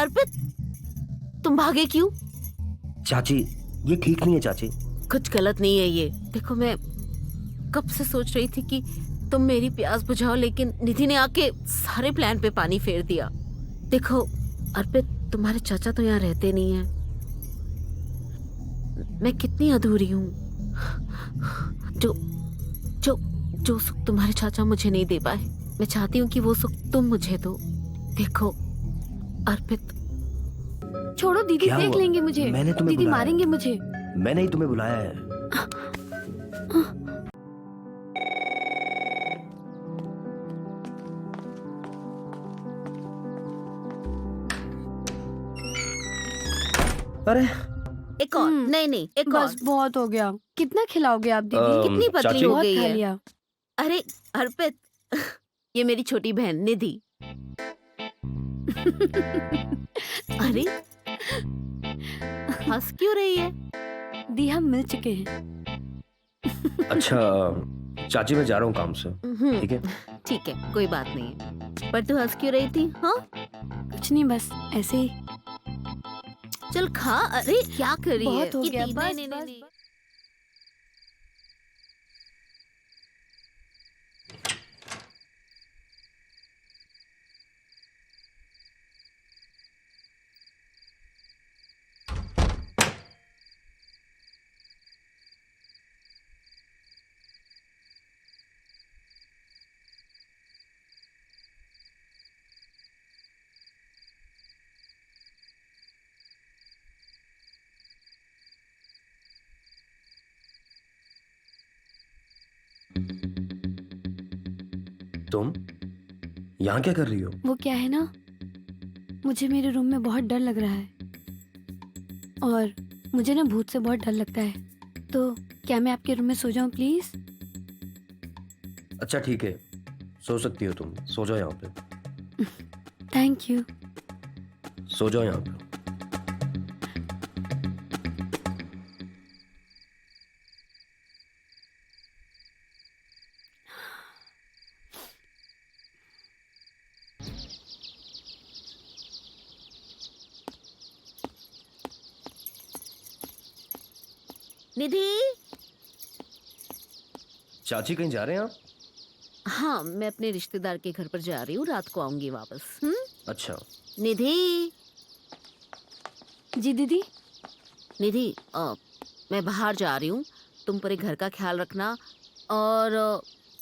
अर्पित, तुम भागे क्यों? चाची ये ठीक नहीं है चाची। कुछ गलत नहीं है ये। देखो मैं कब से सोच रही थी कि तुम मेरी प्यास बुझाओ, लेकिन निधि ने आके सारे प्लान पे पानी फेर दिया। देखो अर्पित, तुम्हारे चाचा तो यहाँ रहते नहीं हैं। मैं कितनी अधूरी हूँ। जो जो जो सुख तुम्हारे चाचा मुझे नहीं दे पाए, मैं चाहती हूँ कि वो सुख तुम मुझे दो। देखो अर्पित, छोड़ो दीदी, क्या देख हुआ? लेंगे मुझे। मैंने तुम्हें दीदी बुलाया मारेंगे मुझे। मैंने ही तुम्हें बुलाया है। अरे एक और। नहीं नहीं, एक और। बस बहुत हो गया। कितना खिलाओगे आप दीदी? कितनी पतली चाची? हो बहुत गई खा है। लिया। अरे अर्पित, ये मेरी छोटी बहन निधि। अरे हंस क्यों रही है? दी हम मिल चुके हैं। अच्छा चाची मैं जा रहा हूँ काम से, ठीक है? ठीक है, कोई बात नहीं है। पर तू हंस क्यों रही थी? हाँ कुछ नहीं, बस ऐसे ही। चल खा। अरे क्या कर रही है? बहुत हो गया, नहीं, बस, नहीं, बस, नहीं। तुम यहाँ क्या कर रही हो? वो क्या है ना, मुझे मेरे रूम में बहुत डर लग रहा है और मुझे ना भूत से बहुत डर लगता है। तो क्या मैं आपके रूम में सो जाऊं प्लीज? अच्छा ठीक है, सो सकती हो तुम, सो जाओ यहाँ पे। Thank you. सो जाओ यहाँ पे। निधि। चाची कहीं जा रहे हैं आप? हाँ, मैं अपने रिश्तेदार के घर पर जा रही हूँ, रात को आऊंगी वापस। अच्छा निधि। जी दीदी। निधि, मैं बाहर जा रही हूँ, तुम पूरे घर का ख्याल रखना। और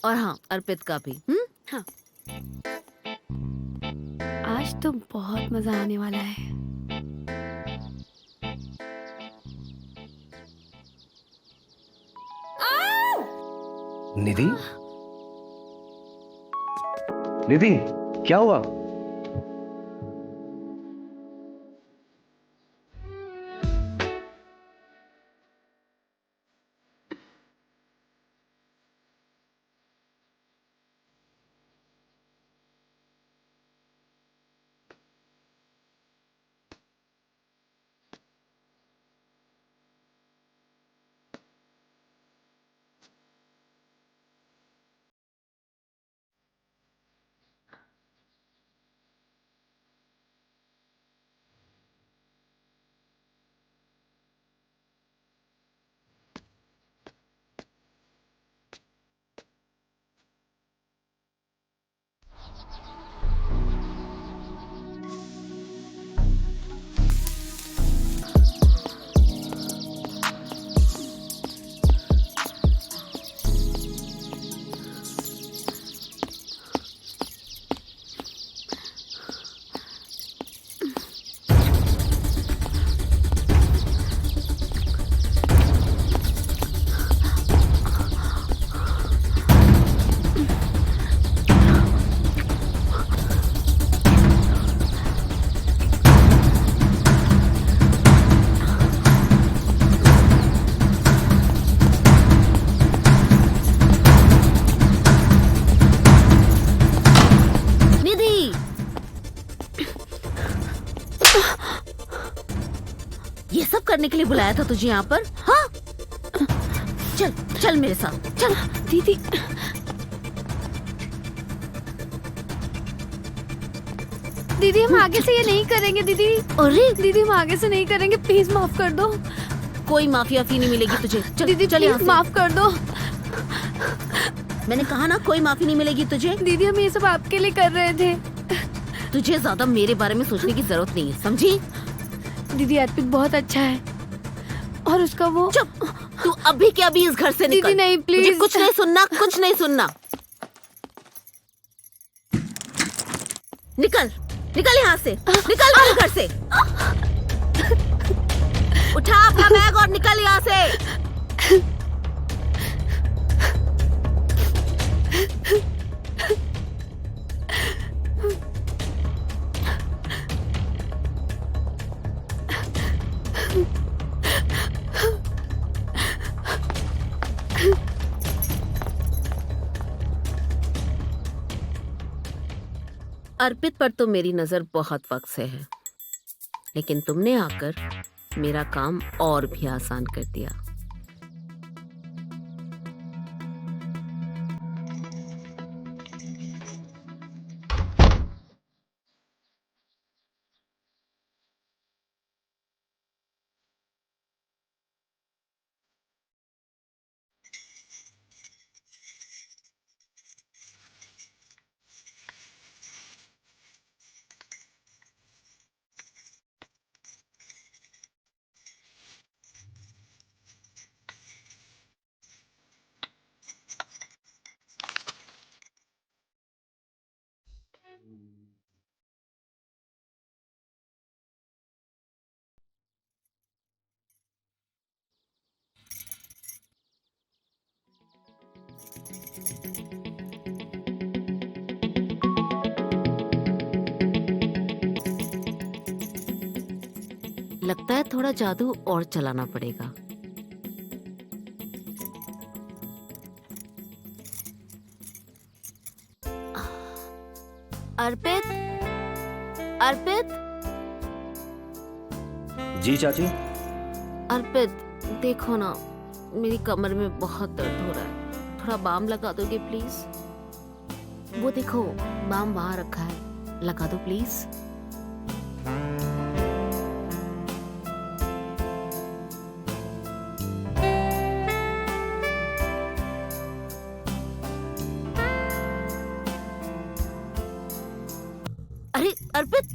हाँ, अर्पित का भी। हाँ, आज तो बहुत मजा आने वाला है। निधि, निधि क्या हुआ? ये सब करने के लिए बुलाया था तुझे यहाँ पर? हाँ, चल चल मेरे साथ चल। दीदी, दीदी हम आगे से ये नहीं करेंगे दीदी। अरे दीदी हम आगे से नहीं करेंगे, प्लीज माफ कर दो। कोई माफी वाफी नहीं मिलेगी तुझे। चल दीदी चल यहाँ प्लीज से। माफ कर दो। मैंने कहा ना कोई माफी नहीं मिलेगी तुझे। दीदी हम ये सब आपके लिए कर रहे थे। तुझे ज्यादा मेरे बारे में सोचने की जरूरत नहीं है, समझी? दीदी अर्पित बहुत अच्छा है और उसका वो। चुप, तू अभी के अभी इस घर से निकल। दीदी नहीं, प्लीज। मुझे कुछ नहीं सुनना, कुछ नहीं सुनना। निकल निकल यहाँ से, निकल मेरे घर से। उठा अपना बैग और निकल यहाँ से। अर्पित पर तो मेरी नजर बहुत वक्त से है, लेकिन तुमने आकर मेरा काम और भी आसान कर दिया। लगता है थोड़ा जादू और चलाना पड़ेगा। अर्पित, अर्पित, जी चाची। अर्पित देखो ना, मेरी कमर में बहुत दर्द हो रहा है, थोड़ा बाम लगा दोगे प्लीज? वो देखो बाम वहां रखा है, लगा दो प्लीज। अरे अर्पित,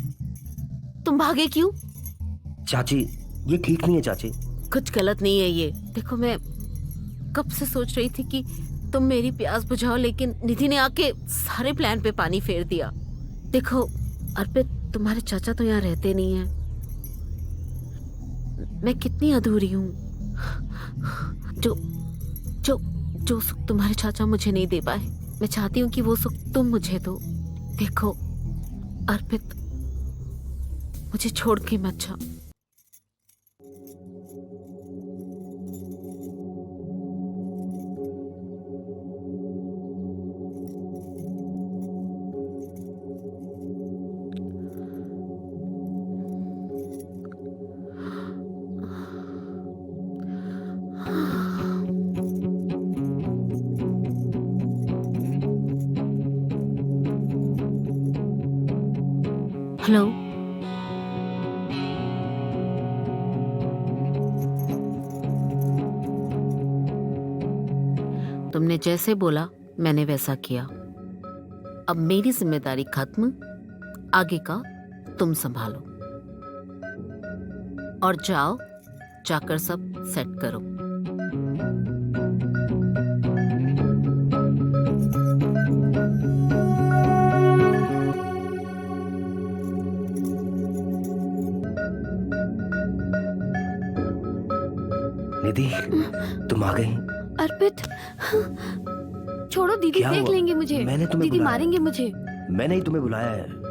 तुम भागे क्यों? चाची ये ठीक नहीं है चाची। कुछ गलत नहीं है ये। देखो मैं कब से सोच रही थी कि तुम मेरी प्यास बुझाओ, लेकिन निधि ने आके सारे प्लान पे पानी फेर दिया। देखो अर्पित, तुम्हारे चाचा तो यहाँ रहते नहीं हैं। मैं कितनी अधूरी हूँ। जो जो जो सुख तुम्हारे चाचा मुझे नहीं दे पाए, मैं चाहती हूँ कि वो सुख तुम मुझे दो। देखो अर्पित, मुझे छोड़ के मत जाओ। हेलो, तुमने जैसे बोला मैंने वैसा किया। अब मेरी जिम्मेदारी खत्म, आगे का तुम संभालो। और जाओ, जाकर सब सेट करो। निधि तुम आ गई। अर्पित छोड़ो, दीदी क्या देख हुआ? लेंगे मुझे। मैंने तुम्हें दीदी बुलाया। मारेंगे मुझे। मैंने ही तुम्हें बुलाया है।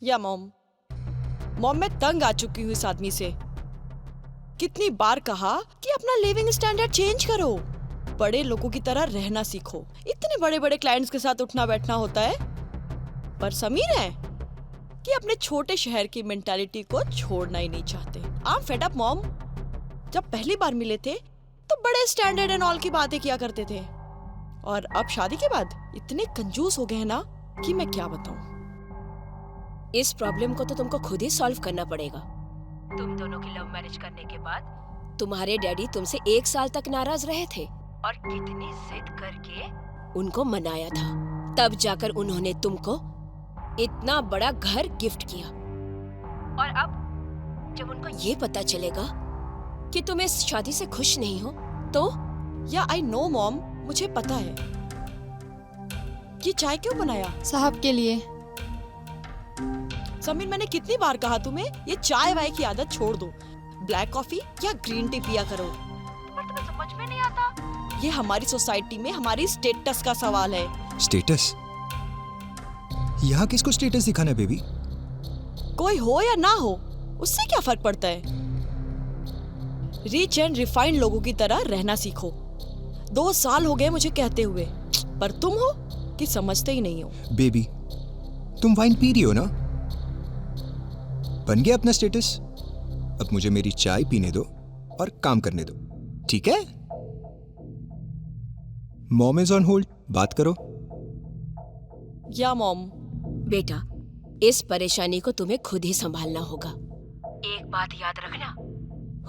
या मॉम, मैं तंग आ चुकी हूँ इस आदमी से। कितनी बार कहा कि अपना लिविंग स्टैंडर्ड चेंज करो, बड़े लोगों की तरह रहना सीखो। इतने बड़े बड़े क्लाइंट्स के साथ उठना बैठना होता है। पर समीर है कि अपने छोटे शहर की मेंटालिटी को छोड़ना ही नहीं चाहते। I'm fed up mom. जब पहली बार मिले थे तो बड़े स्टैंडर्ड एंड ऑल की बातें किया करते थे, और अब शादी के बाद इतने कंजूस हो गए हैं ना कि मैं क्या बताऊं। इस प्रॉब्लम को तो तुमको खुद ही सॉल्व करना पड़ेगा। तुम दोनों की लव मैरिज करने के बाद तुम्हारे डैडी तुमसे 1 साल तक नाराज रहे थे और कितनी जिद करके उनको मनाया था, तब जाकर उन्होंने तुमको इतना बड़ा घर गिफ्ट किया। और अब जब उनको ये पता चलेगा कि तुम इस शादी से खुश नहीं हो तो? या आई नो मॉम, मुझे पता है। ये चाय क्यों बनाया? साहब के लिए। समीर, मैंने कितनी बार कहा तुम्हें ये चाय वाय की आदत छोड़ दो, ब्लैक कॉफी या ग्रीन टी पिया करो, पर तुम्हें समझ में नहीं आता। ये हमारी सोसाइटी में हमारी स्टेटस का सवाल है। स्टेटस? यहाँ किसको स्टेटस दिखाना है बेबी? कोई हो या ना हो, उससे क्या फर्क पड़ता है? रिच एंड रिफाइंड लोगों की तरह रहना सीखो। 2 साल हो गए मुझे कहते हुए, पर तुम हो कि समझते ही नहीं हो। बेबी, तुम वाइन पी रही हो ना? बन गया अपना स्टेटस। अब मुझे मेरी चाय पीने दो और काम करने दो, ठीक है? मॉम इज ऑन होल्ड, बात करो। या मॉम। बेटा, इस परेशानी को तुम्हें खुद ही संभालना होगा। एक बात याद रखना,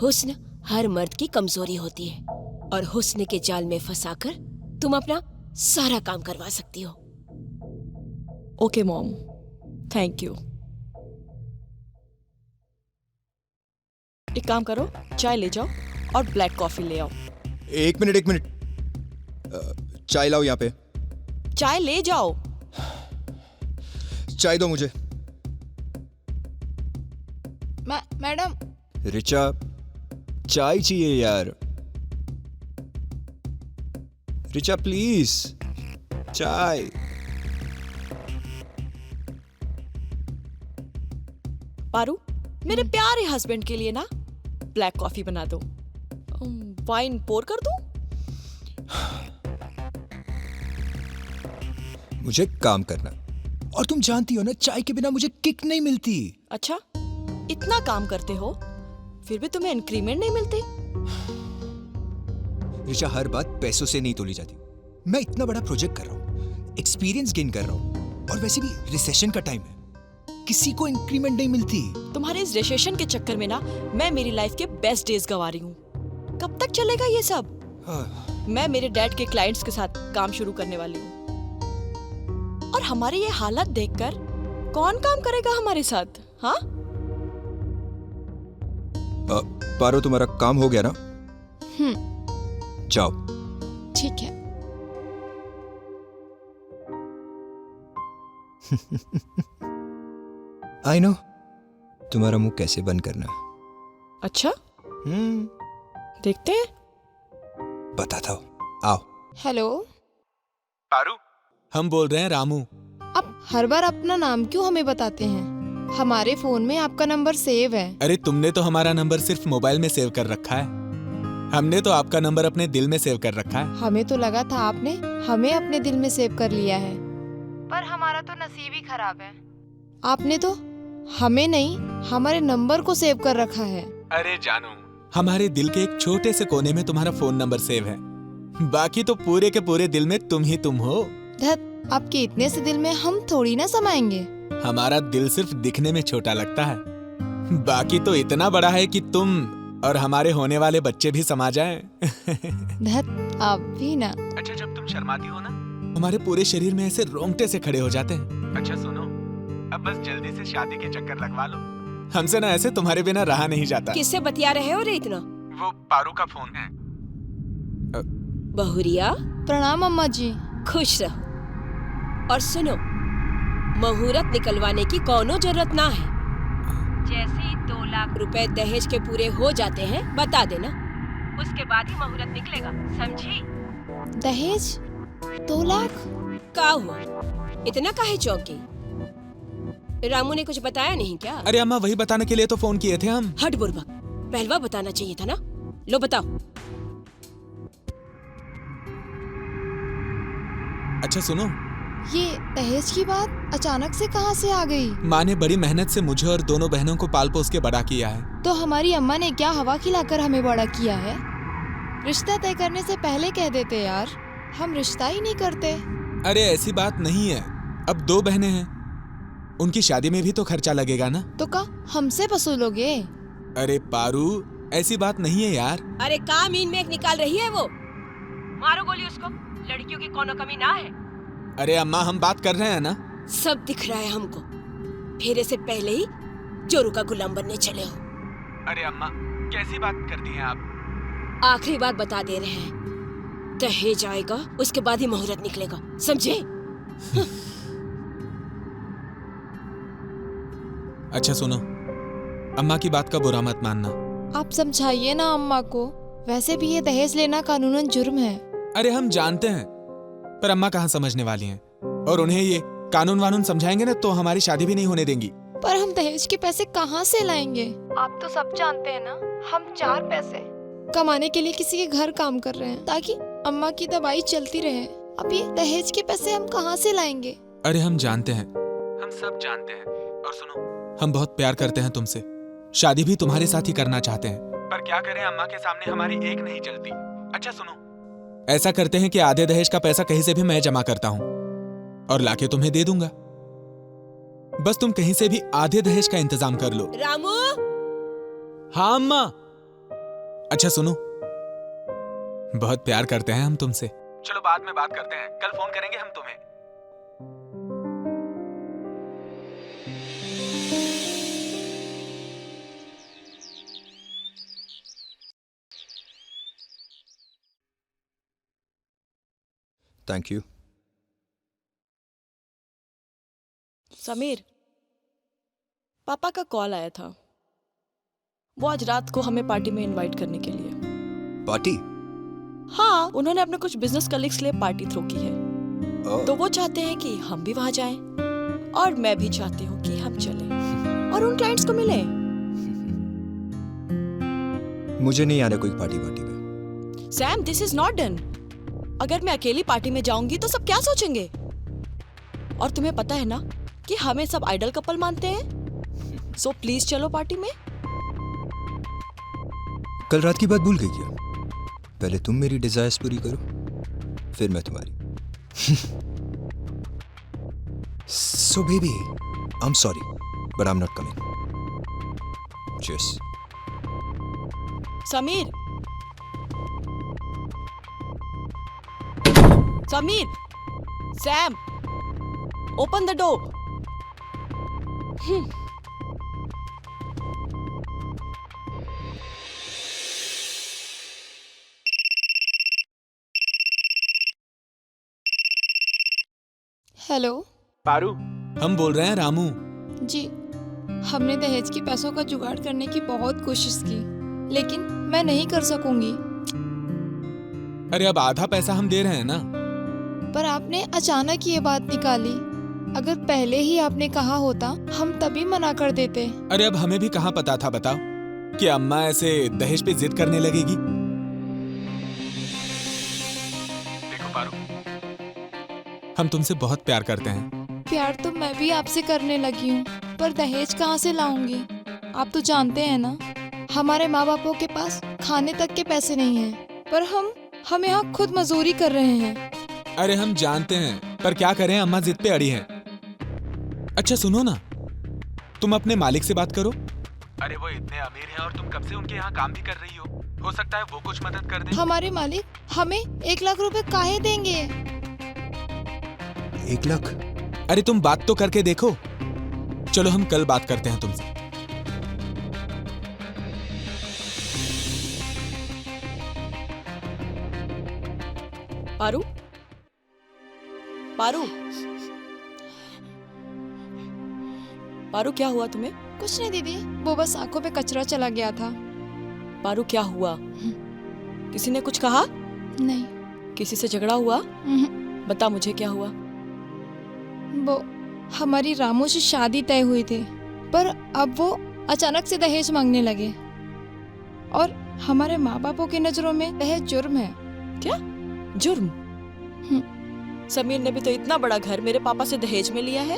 हुस्न हर मर्द की कमजोरी होती है और हुस्न के जाल में फंसाकर तुम अपना सारा काम करवा सकती हो। Okay mom, thank you. एक काम करो, चाय ले जाओ और ब्लैक कॉफी ले आओ। एक मिनट, चाय लाओ यहाँ पे। चाय ले जाओ। चाय दो मुझे। मैडम। रिचा, चाय चाहिए यार। रिचा प्लीज, चाय। पारू, मेरे प्यारे हस्बैंड के लिए ना ब्लैक कॉफी बना दो। वाइन पोर कर दूं? मुझे काम करना, और तुम जानती हो ना चाय के बिना मुझे किक नहीं मिलती। अच्छा, इतना काम करते हो फिर भी तुम्हें इंक्रीमेंट नहीं मिलती? रिचा, हर बात पैसों से नहीं तोली जाती। मैं इतना बड़ा प्रोजेक्ट कर रहा हूँ, एक्सपीरियंस गेन कर रहा हूँ, और वैसे भी रिसेशन का टाइम है, किसी को इंक्रीमेंट नहीं मिलती। तुम्हारे इस रिसेशन के चक्कर में ना मैं मेरी लाइफ के बेस्ट डेज गवा रही हूँ। कब तक चलेगा ये सब? मैं मेरे डैड के क्लाइंट्स के साथ काम शुरू करने वाली हूँ, और हमारी ये हालत देखकर कौन काम करेगा हमारे साथ? हाँ? पारो, तुम्हारा काम हो गया ना? जाओ। ठीक है। आई नो तुम्हारा मुंह कैसे बंद करना। अच्छा, देखते हैं। बताता हूँ, आओ। हेलो पारू, हम बोल रहे हैं रामू। आप हर बार अपना नाम क्यों हमें बताते हैं? हमारे फोन में आपका नंबर सेव है। अरे तुमने तो हमारा नंबर सिर्फ मोबाइल में सेव कर रखा है, हमने तो आपका नंबर अपने दिल में सेव कर रखा है। हमें तो लगा था आपने हमें अपने दिल में सेव कर लिया है, पर हमारा तो नसीब ही खराब है। आपने तो हमें नहीं, हमारे नंबर को सेव कर रखा है। अरे जानू, हमारे दिल के एक छोटे से कोने में तुम्हारा फोन नंबर सेव है, बाकी तो पूरे के पूरे दिल में तुम ही तुम हो। धत, आपके इतने से दिल में हम थोड़ी ना समाएंगे। हमारा दिल सिर्फ दिखने में छोटा लगता है, बाकी तो इतना बड़ा है कि तुम और हमारे होने वाले बच्चे भी समा जाएं। धत, आप भी ना। अच्छा, जब तुम शर्माती हो ना, हमारे पूरे शरीर में ऐसे रोंगटे से खड़े हो जाते हैं। अच्छा सुनो, अब बस जल्दी से शादी के चक्कर लगवा लो, हमसे ना ऐसे तुम्हारे बिना रहा नहीं जाता। किससे बतिया रहे हो रे इतना? वो पारू का फोन है। बहुरिया, प्रणाम अम्मा जी। खुश रहो। और सुनो, मुहूर्त निकलवाने की कोनो जरूरत ना है। जैसे ही 2 लाख रुपए दहेज के पूरे हो जाते हैं बता देना, उसके बाद ही मुहूर्त निकलेगा, समझी? दहेज 2 लाख? का हुआ, इतना काहे चौंकी? रामू ने कुछ बताया नहीं क्या? अरे अम्मा, वही बताने के लिए तो फोन किए थे हम। हट बुर्बक, पहलवा बताना चाहिए था ना। लो बताओ। अच्छा सुनो, ये दहेज की बात अचानक से कहाँ से आ गई? माँ ने बड़ी मेहनत से मुझे और दोनों बहनों को पाल पोस के बड़ा किया है। तो हमारी अम्मा ने क्या हवा खिलाकर हमें बड़ा किया है? रिश्ता तय करने से पहले कह देते यार, हम रिश्ता ही नहीं करते। अरे ऐसी बात नहीं है, अब 2 बहनें हैं, उनकी शादी में भी तो खर्चा लगेगा ना। तो का हमसे वसूलोगे? अरे पारू, ऐसी बात नहीं है यार। अरे काम इन में निकाल रही है वो। मारो गोली उसको, लड़कियों की कोनो कमी ना है। अरे अम्मा, हम बात कर रहे हैं ना। सब दिख रहा है हमको, फेरे से पहले ही जोरू का गुलाम बनने चले हो। अरे अम्मा, कैसी बात करती हैं आप? आखिरी बात बता दे रहे हैं, दहेज आएगा उसके बाद ही मुहूर्त निकलेगा, समझे? अच्छा सुनो, अम्मा की बात का बुरा मत मानना। आप समझाइए ना अम्मा को, वैसे भी ये दहेज लेना कानूनन जुर्म है। अरे हम जानते हैं, पर अम्मा कहाँ समझने वाली हैं, और उन्हें ये कानून वानून समझाएंगे ना तो हमारी शादी भी नहीं होने देंगी। पर हम दहेज के पैसे कहाँ से लाएंगे? आप तो सब जानते हैं ना, हम 4 पैसे कमाने के लिए किसी के घर काम कर रहे हैं ताकि अम्मा की दवाई चलती रहे। अब ये दहेज के पैसे हम कहाँ से लाएंगे? अरे हम जानते हैं, हम सब जानते हैं, और सुनो, हम बहुत प्यार करते हैं तुमसे, शादी भी तुम्हारे साथ ही करना चाहते हैं, पर क्या करें, अम्मा के सामने हमारी एक नहीं चलती। अच्छा सुनो, ऐसा करते हैं कि आधे दहेज का पैसा कहीं से भी मैं जमा करता हूँ और लाके तुम्हें दे दूंगा। बस तुम कहीं से भी आधे दहेज का इंतजाम कर लो। रामू, हाँ अम्मा। अच्छा सुनो, बहुत प्यार करते हैं हम तुमसे। चलो बाद में बात करते हैं, कल फोन करेंगे हम तुम्हें। Thank you. समीर, पापा का कॉल आया था, वो आज रात को हमें पार्टी में इनवाइट करने के लिए। पार्टी? हाँ, उन्होंने अपने कुछ बिजनेस कलीग्स के लिए पार्टी थ्रो की है, तो वो चाहते हैं कि हम भी वहां जाएं, और मैं भी चाहती हूँ कि हम चलें और उन क्लाइंट्स को मिलें। मुझे नहीं आना कोई पार्टी में। Sam, this is not done. अगर मैं अकेली पार्टी में जाऊंगी तो सब क्या सोचेंगे? और तुम्हें पता है ना कि हमें सब आइडल कपल मानते हैं, सो प्लीज चलो पार्टी में। कल रात की बात भूल गई क्या? पहले तुम मेरी डिजायर्स पूरी करो, फिर मैं तुम्हारी। So baby, I am sorry but I am not coming. Cheers. Sameer, Sameer, Sam, open the door. Hello Paru, हम बोल रहे हैं रामू। जी, हमने दहेज के पैसों का जुगाड़ करने की बहुत कोशिश की, लेकिन मैं नहीं कर सकूंगी। अरे अब आधा पैसा हम दे रहे हैं ना। पर आपने अचानक ये बात निकाली, अगर पहले ही आपने कहा होता हम तभी मना कर देते। अरे अब हमें भी कहाँ पता था, बताओ, कि अम्मा ऐसे दहेज पे जिद करने लगेगी। देखो पारू, हम तुमसे बहुत प्यार करते हैं। प्यार तो मैं भी आपसे करने लगी हूँ, पर दहेज कहाँ से लाऊंगी? आप तो जानते हैं ना, हमारे माँ बापों के पास खाने तक के पैसे नहीं हैं, पर हम यहाँ खुद मजदूरी कर रहे हैं। अरे हम जानते हैं, पर क्या करें, अम्मा जिद पे अड़ी है। अच्छा सुनो ना, तुम अपने मालिक से बात करो। अरे वो इतने अमीर हैं और तुम कब से उनके यहाँ काम भी कर रही हो सकता है वो कुछ मदद कर दें। हमारे मालिक हमें 1 लाख रुपए काहे देंगे? 1 लाख? अरे तुम बात तो करके देखो। चलो हम कल बात करते हैं तुमसे। पारू, पारू, पारू, क्या हुआ तुम्हें? कुछ नहीं दीदी, वो बस आंखों पे कचरा चला गया था। पारू, क्या हुआ? किसी ने कुछ कहा? नहीं। किसी से झगड़ा हुआ? बता मुझे क्या हुआ। वो हमारी रामू से शादी तय हुई थी, पर अब वो अचानक से दहेज मांगने लगे, और हमारे माँ बापों की नजरों में दहेज जुर्म है। क्या जुर्म? समीर ने भी तो इतना बड़ा घर मेरे पापा से दहेज में लिया है।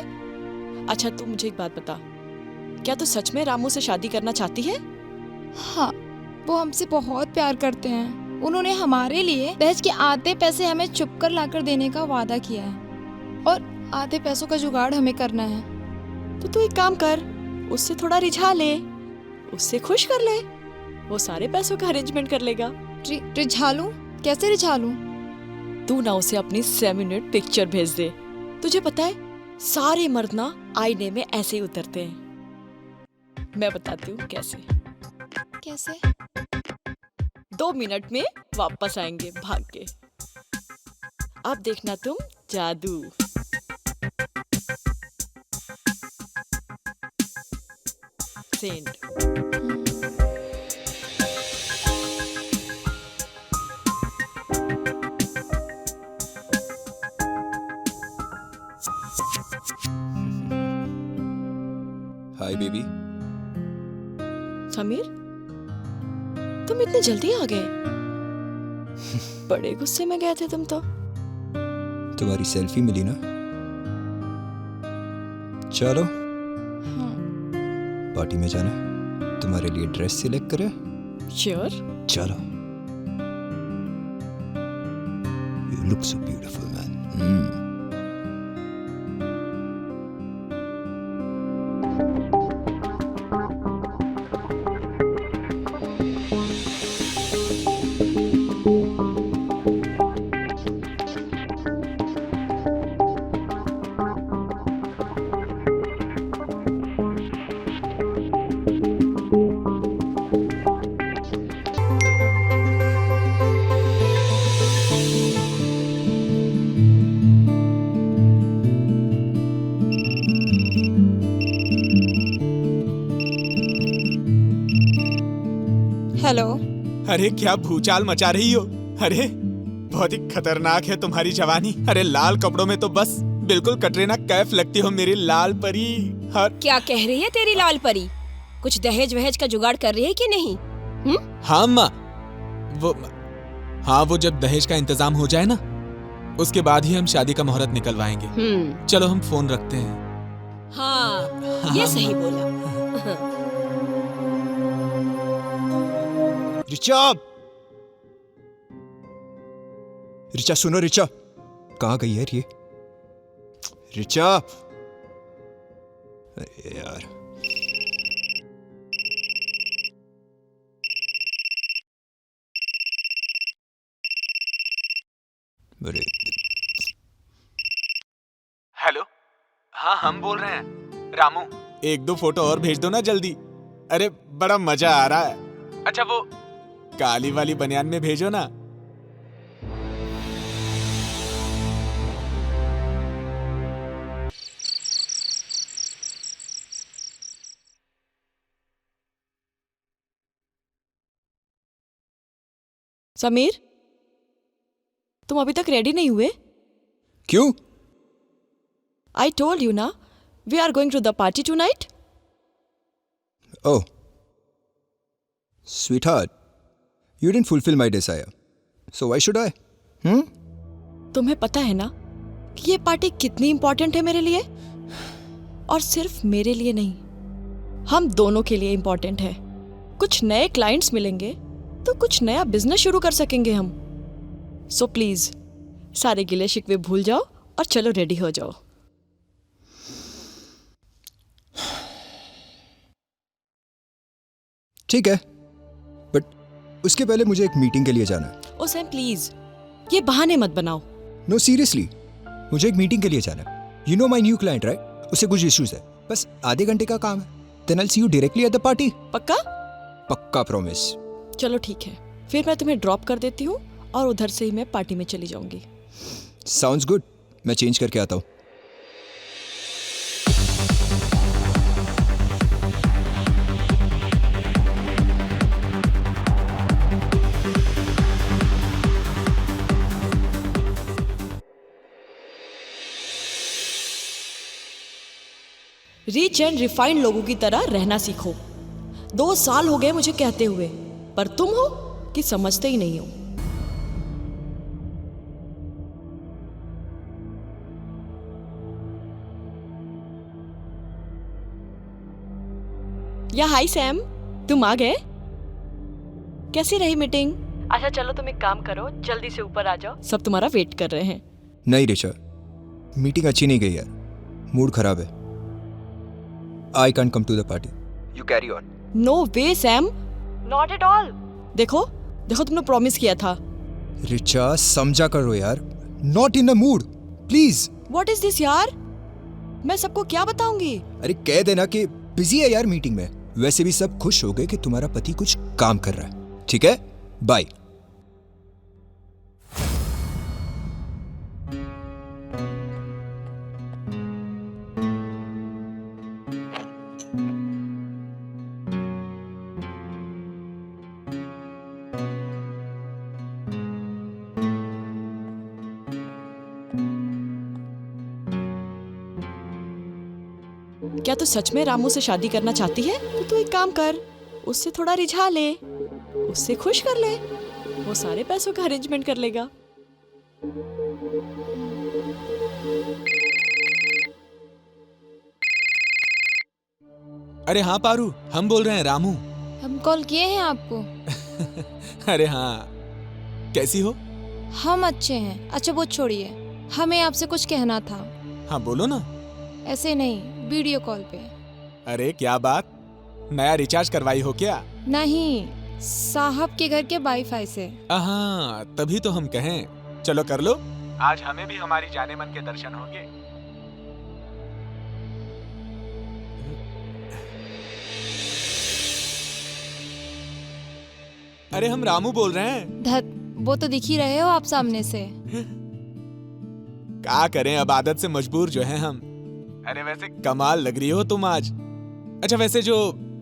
अच्छा तू मुझे एक बात बता, क्या तू सच में रामू से शादी करना चाहती है? हाँ, वो हमसे बहुत प्यार करते हैं। उन्होंने हमारे लिए दहेज के आधे पैसे हमें चुप कर लाकर देने का वादा किया है और आधे पैसों का जुगाड़ हमें करना है। तो तू एक काम कर, उससे थोड़ा रिझा ले, उससे खुश कर ले, वो सारे पैसों का अरेंजमेंट कर लेगा। रिझा लूं? कैसे रिझा लूं? तू ना उसे अपनी 7 मिनट पिक्चर भेज दे। तुझे पता है सारे मर्द ना आईने में ऐसे ही उतरते हैं। मैं बताती हूँ कैसे। कैसे? 2 मिनट में वापस आएंगे भाग के। अब देखना तुम जादू। सेंड। Hi baby. समीर, तुम इतने जल्दी आ गए? बड़े गुस्से में गए थे तुम तो। तुम्हारी सेल्फी मिली ना? चलो पार्टी में जाना, तुम्हारे लिए ड्रेस सिलेक्ट करे। श्योर। चलो। You look so beautiful, man. Hello. अरे क्या भूचाल मचा रही हो? अरे बहुत ही खतरनाक है तुम्हारी जवानी। अरे लाल कपड़ों में तो बस बिल्कुल कटरीना कैफ लगती हो मेरी लाल परी। क्या कह रही है तेरी लाल परी? कुछ दहेज वहेज का जुगाड़ कर रही है कि नहीं? हाँ अम्मा, वो जब दहेज का इंतजाम हो जाए ना, उसके बाद ही हम शादी का मुहूर्त निकलवाएंगे। चलो हम फोन रखते हैं। हाँ, ये सही बोला। रिचा सुनो, रिचा कहाँ गई है ये? रिचा, अरे यार अरे हेलो, हाँ हम बोल रहे हैं। रामू, 1-2 फोटो और भेज दो ना जल्दी। अरे बड़ा मजा आ रहा है। अच्छा वो काली वाली बनियान में भेजो ना। समीर, तुम अभी तक रेडी नहीं हुए? क्यों? आई टोल्ड यू ना, we are going to the party tonight. Oh, sweetheart, you didn't fulfill my desire, so why should I? तुम्हें पता है ना कि ये पार्टी कितनी इंपॉर्टेंट है मेरे लिए? और सिर्फ मेरे लिए नहीं, हम दोनों के लिए इंपॉर्टेंट है। कुछ नए क्लाइंट्स मिलेंगे तो कुछ नया बिजनेस शुरू कर सकेंगे हम। सो प्लीज सारे गिले शिकवे भूल जाओ और चलो रेडी हो जाओ। ठीक है, बट उसके पहले मुझे एक मीटिंग के लिए जाना है। ओ सैम प्लीज, ये बहाने मत बनाओ। नो सीरियसली, मुझे एक मीटिंग के लिए जाना है। You know my new client right? उससे कुछ इश्यूज है, बस आधे घंटे का काम है। Then I will see you directly at the party. पक्का? पक्का प्रॉमिस। चलो ठीक है, फिर मैं तुम्हें ड्रॉप कर देती हूँ और उधर से ही मैं पार्टी में चली जाऊंगी। साउंड्स गुड, मैं चेंज करके आता हूँ। रिच एंड रिफाइंड लोगों की तरह रहना सीखो। 2 साल हो गए मुझे कहते हुए, पर तुम हो कि समझते ही नहीं हो। या हाय सैम, तुम आ गए? कैसी रही मीटिंग? अच्छा चलो तुम एक काम करो, जल्दी से ऊपर आ जाओ, सब तुम्हारा वेट कर रहे हैं। नहीं ऋचा, मीटिंग अच्छी नहीं गई यार, मूड खराब है। I can't come to the party, you carry on. No way Sam, not at all. देखो देखो, तुमने प्रॉमिस किया था। ऋचा समझा करो यार, not in the mood please. What is this यार, मैं सबको क्या बताऊंगी? अरे कह देना कि बिजी है यार मीटिंग में। वैसे भी सब खुश हो गए कि तुम्हारा पति कुछ काम कर रहा है। ठीक है, बाय। क्या तू सच में रामू से शादी करना चाहती है? तो तू एक काम कर, उससे थोड़ा रिझा ले, उससे खुश कर ले, वो सारे पैसों का अरेंजमेंट कर लेगा। अरे हाँ पारू, हम बोल रहे हैं रामू। हम कॉल किए हैं आपको। अरे हाँ, कैसी हो? हम अच्छे हैं। अच्छा वो छोड़िए, हमें आपसे कुछ कहना था। हाँ बोलो ना। ऐसे नहीं, वीडियो कॉल पे। अरे क्या बात, नया रिचार्ज करवाई हो क्या? नहीं, साहब के घर के वाईफाई से। हाँ तभी तो हम कहें, चलो कर लो, आज हमें भी हमारी जाने मन के दर्शन होंगे। अरे हम रामू बोल रहे हैं। धत, वो तो दिख ही रहे हो आप सामने से। क्या करें, अब आदत से मजबूर जो है हम। अरे वैसे कमाल लग रही हो तुम आज। अच्छा वैसे जो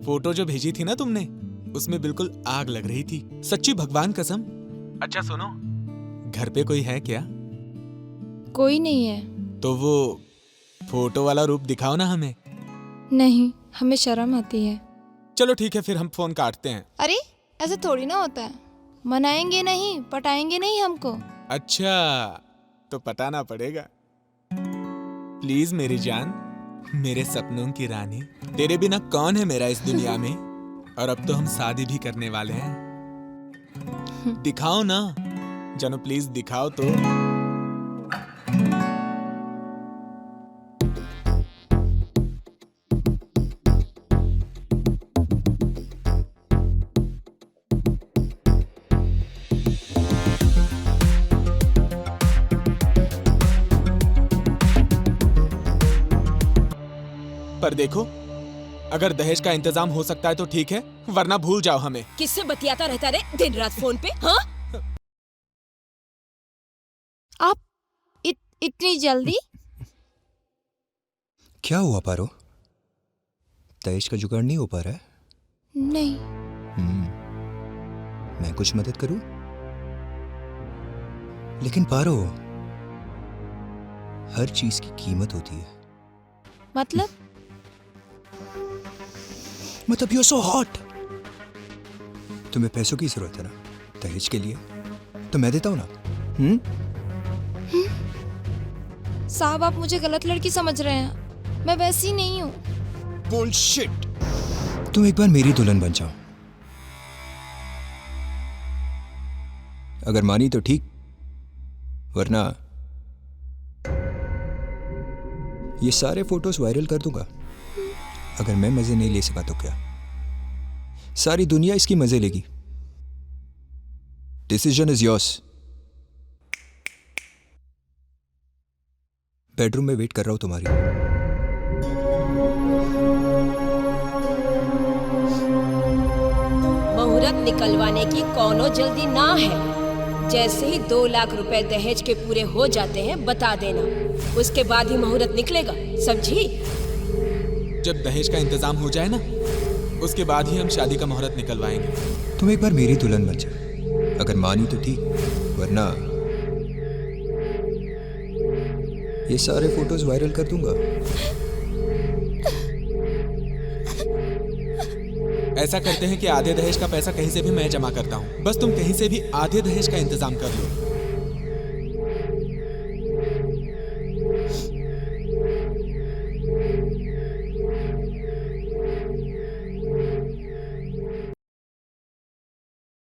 फोटो जो भेजी थी ना तुमने, उसमें बिल्कुल आग लग रही थी, सच्ची भगवान कसम। अच्छा सुनो, घर पे कोई है क्या? कोई नहीं है। तो वो फोटो वाला रूप दिखाओ ना हमें। नहीं, हमें शर्म आती है। चलो ठीक है, फिर हम फोन काटते हैं। अरे ऐसे थोड़ी ना होता है, मनाएंगे नहीं, पटाएंगे नहीं हमको। अच्छा तो पटाना पड़ेगा। प्लीज मेरी जान, मेरे सपनों की रानी, तेरे बिना कौन है मेरा इस दुनिया में। और अब तो हम शादी भी करने वाले हैं। दिखाओ ना जानो, प्लीज दिखाओ तो। पर देखो, अगर दहेज का इंतजाम हो सकता है तो ठीक है, वरना भूल जाओ हमें। किससे बतियाता रहता रे दिन रात फोन पे? हाँ, आप इतनी जल्दी? क्या हुआ पारो, दहेज का जुगाड़ नहीं हो पा रहा है? नहीं। मैं कुछ मदद करूं? लेकिन पारो, हर चीज की कीमत होती है। मतलब यू आर सो हॉट। तुम्हें पैसों की जरूरत है ना दहेज के लिए, तो मैं देता हूं ना। साहब आप मुझे गलत लड़की समझ रहे हैं, मैं वैसी नहीं हूँ। बुलशिट। तुम एक बार मेरी दुल्हन बन जाओ, अगर मानी तो ठीक, वरना ये सारे फोटोज वायरल कर दूंगा। अगर मैं मजे नहीं ले सका तो क्या, सारी दुनिया इसकी मजे लेगी। Decision is yours. बेडरूम में वेट कर रहा हूं तुम्हारी। मुहूर्त निकलवाने की कोनो जल्दी ना है। जैसे ही 2 लाख रुपए दहेज के पूरे हो जाते हैं बता देना, उसके बाद ही मुहूर्त निकलेगा, समझी? जब दहेज का इंतजाम हो जाए ना, उसके बाद ही हम शादी का मुहूर्त निकलवाएंगे। तुम एक बार मेरी दुल्हन बन जाओ, अगर मानी तो ठीक, वरना ये सारे फोटोज वायरल कर दूंगा। ऐसा करते हैं कि आधे दहेज का पैसा कहीं से भी मैं जमा करता हूँ, बस तुम कहीं से भी आधे दहेज का इंतजाम कर लो।